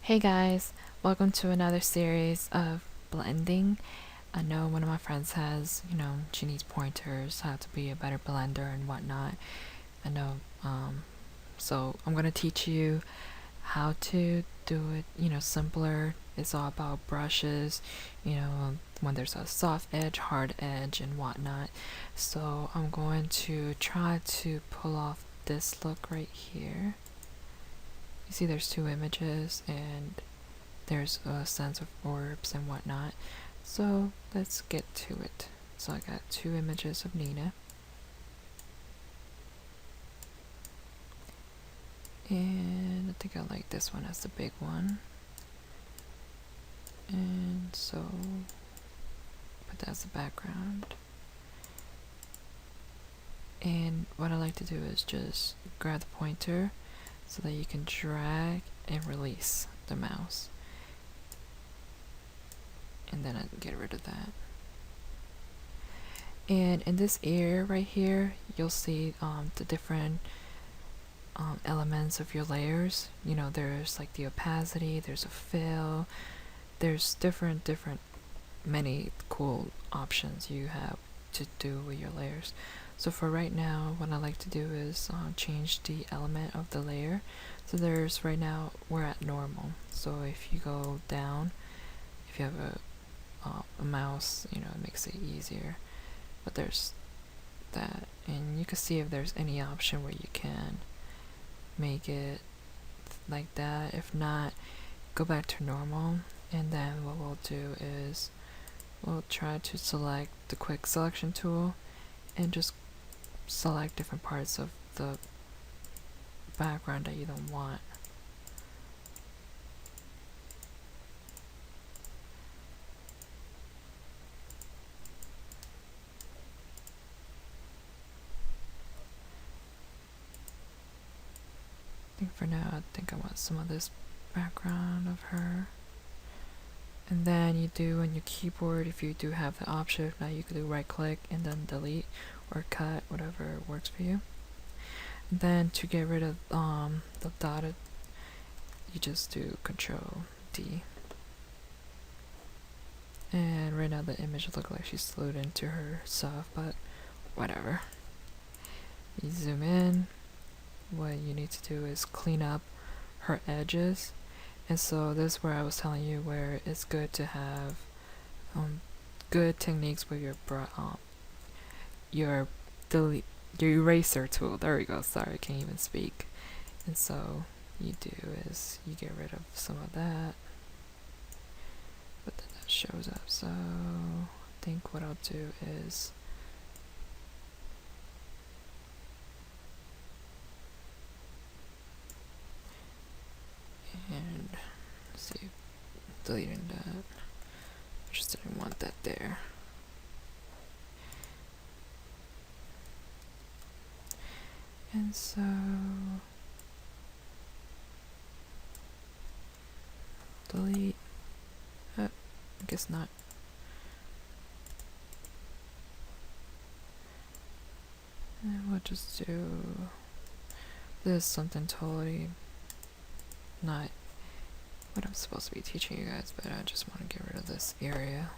Hey guys, welcome to another series of blending. I know one of my friends has, she needs pointers how to be a better blender and whatnot. I know, so I'm gonna teach you how to do it, simpler. It's all about brushes, when there's a soft edge, hard edge, and whatnot. So I'm going to try to pull off this look right here. You see there's two images and there's a sense of orbs and whatnot. So let's get to it. So I got two images of Nina. And I think I like this one as the big one. And so put that as the background. And what I like to do is just grab the pointer so that you can drag and release the mouse. And then I get rid of that. And in this area right here, you'll see the different elements of your layers. There's like the opacity, there's a fill, there's different many cool options you have to do with your layers. So for right now, what I like to do is change the element of the layer. So there's right now we're at normal. So if you go down, if you have a mouse, it makes it easier. But there's that, and you can see if there's any option where you can make it like that. If not, go back to normal, and then what we'll do is we'll try to select the quick selection tool and just select different parts of the background that you don't want. I think for now, I want some of this background of her. And then you do on your keyboard, if you do have the option, now you can do right click and then delete or cut, whatever works for you. And then to get rid of the dotted, you just do Control D. And right now the image looks like she's slowed into herself, but whatever. You zoom in. What you need to do is clean up her edges. And so this is where I was telling you where it's good to have good techniques with your eraser tool. There we go. Sorry, I can't even speak. And so you do is you get rid of some of that, but then that shows up. So I think what I'll do is and see, deleting that. I just didn't want that there. And so delete. I guess not. And we'll just do this, something totally not what I'm supposed to be teaching you guys, but I just want to get rid of this area.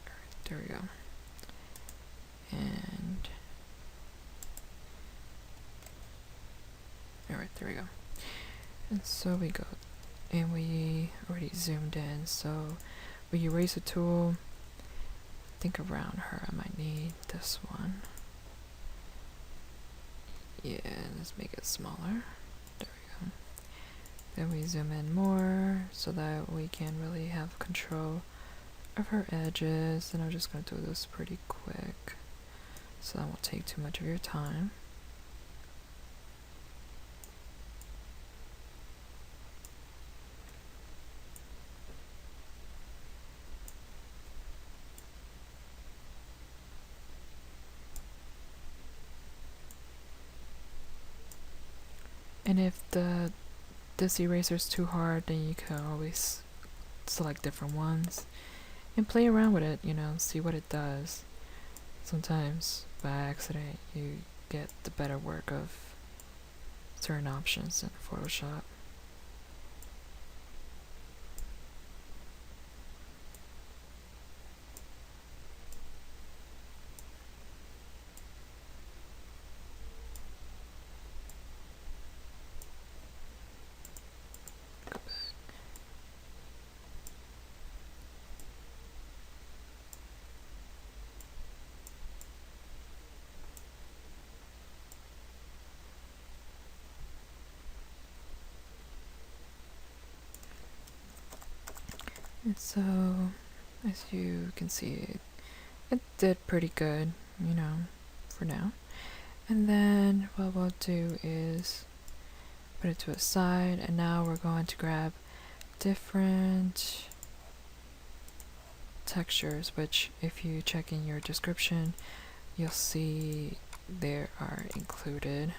Alright, there we go. And alright, there we go. And so we go, and we already zoomed in. So with your eraser tool, think around her, I might need this one. Yeah, let's make it smaller. There we go. Then we zoom in more so that we can really have control of her edges. And I'm just going to do this pretty quick so that won't take too much of your time. And if this eraser is too hard, then you can always select different ones and play around with it, see what it does. Sometimes by accident you get the better work of certain options in Photoshop. And so, as you can see, it did pretty good, you know, for now. And then what we'll do is put it to a side, and now we're going to grab different textures, which if you check in your description, you'll see there are included.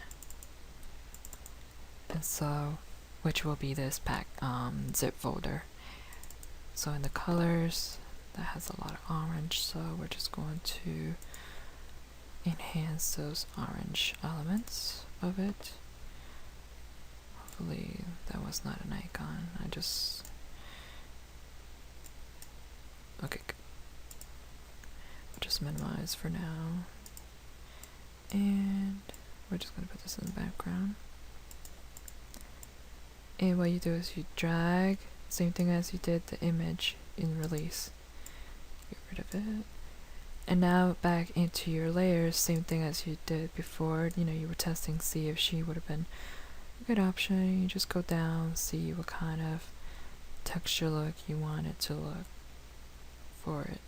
And so, which will be this pack zip folder. So in the colors, that has a lot of orange, so we're just going to enhance those orange elements of it. Hopefully that was not an icon. Okay, good. I'll just minimize for now. And we're just going to put this in the background. And what you do is you drag, same thing as you did the image in release. Get rid of it. And now back into your layers, same thing as you did before. You know, you were testing, see if she would have been a good option. You just go down, see what kind of texture look you want it to look for it.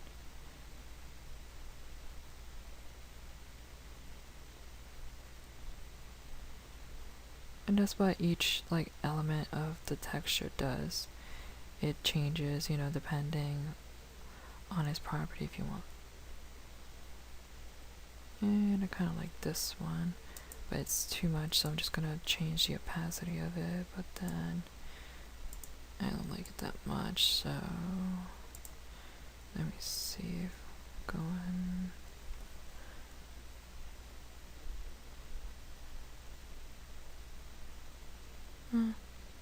And that's what each like element of the texture does. It changes, you know, depending on its property if you want. And I kind of like this one, but it's too much, so I'm just gonna change the opacity of it, but then I don't like it that much, so let me see if going.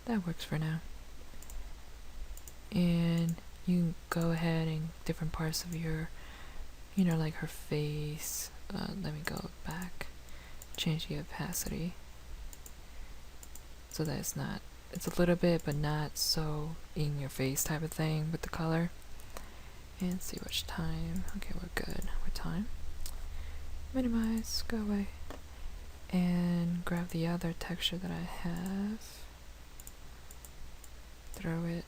That works for now. And you can go ahead and different parts of your, you know, like her face. Let me go back, change the opacity so that it's a little bit, but not so in your face type of thing with the color. And see which time. Okay, we're good with time. Minimize, go away. And grab the other texture that I have. Throw it.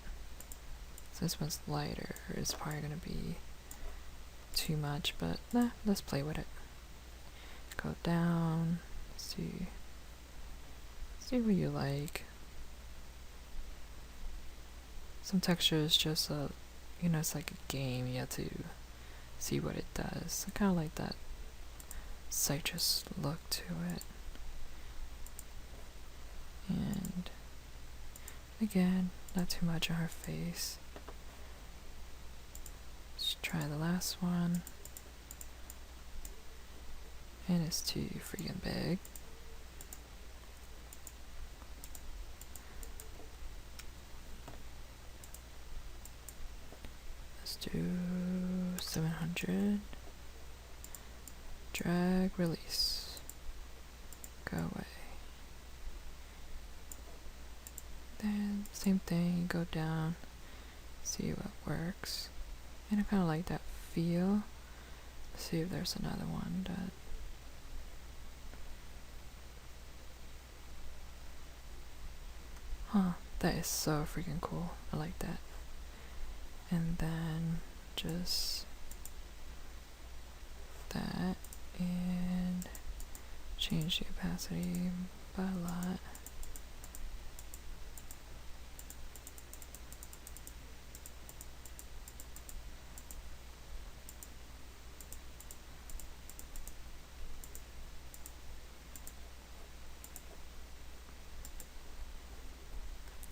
So this one's lighter. It's probably gonna be too much, but nah, let's play with it. Go down. See what you like. Some textures just you know, it's like a game. You have to see what it does. I kind of like that citrus look to it. And again, not too much on her face. Let's try the last one. And it's too freaking big. Let's do 700. Drag, release. Go away. Then same thing, go down, see what works. And I kind of like that feel. Let's see if there's another one that that is so freaking cool. I like that. And then just that and change the opacity by a lot.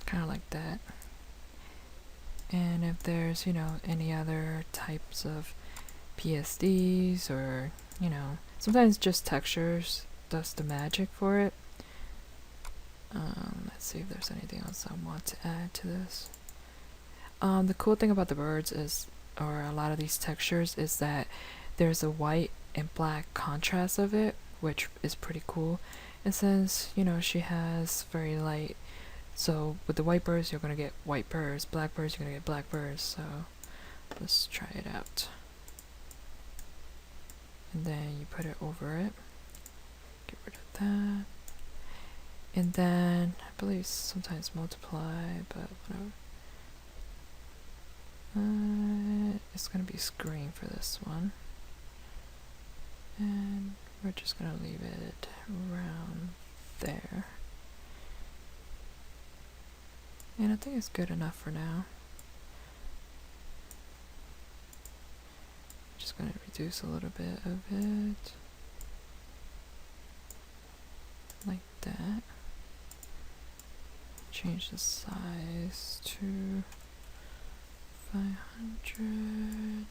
Kind of like that. And if there's, you know, any other types of PSDs or, you know, sometimes just textures does the magic for it. Let's see if there's anything else I want to add to this. The cool thing about the birds is, or a lot of these textures, is that there's a white and black contrast of it, which is pretty cool. And since, you know, she has very light, so with the white birds, you're gonna get white birds, black birds, you're gonna get black birds. So let's try it out. And then you put it over it. Get rid of that. And then I believe sometimes multiply, but whatever. It's gonna be screen for this one, and we're just gonna leave it around there, and I think it's good enough for now. Just gonna reduce a little bit of it like that. Change the size to 500.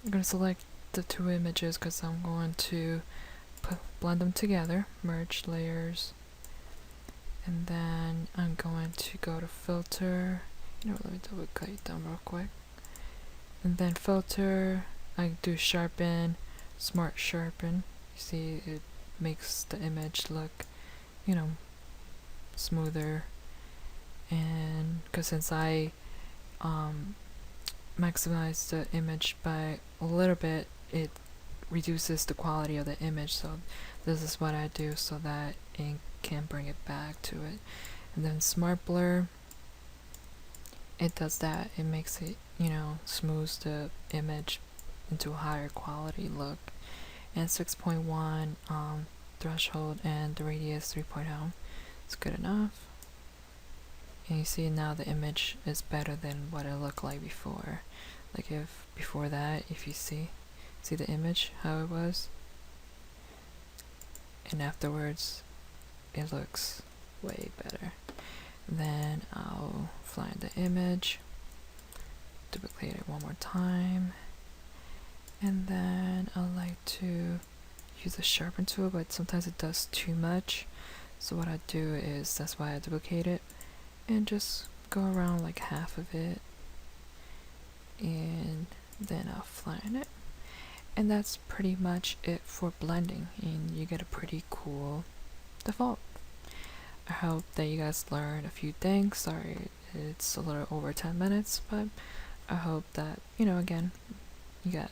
I'm going to select the two images because I'm going to blend them together, merge layers, and then I'm going to go to filter. Let me double click down real quick, and then filter. I do sharpen, smart sharpen. You see, it makes the image look, smoother. And because since I maximize the image by a little bit, it reduces the quality of the image, so this is what I do so that it can bring it back to it. And then smart blur, it does that. It makes it, smooths the image into a higher quality look. And 6.1 threshold, and the radius 3.0 is good enough. And you see now the image is better than what it looked like before. Like if before that, if you see the image, how it was, and afterwards it looks way better. Then I'll find the image, duplicate it one more time, and then I like to use the sharpen tool, but sometimes it does too much. So what I do is, that's why I duplicate it, and just go around like half of it, and then I'll flatten it. And that's pretty much it for blending, and you get a pretty cool default. I hope that you guys learned a few things. Sorry it's a little over 10 minutes, but I hope that, again, you got a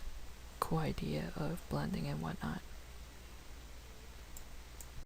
cool idea of blending and whatnot.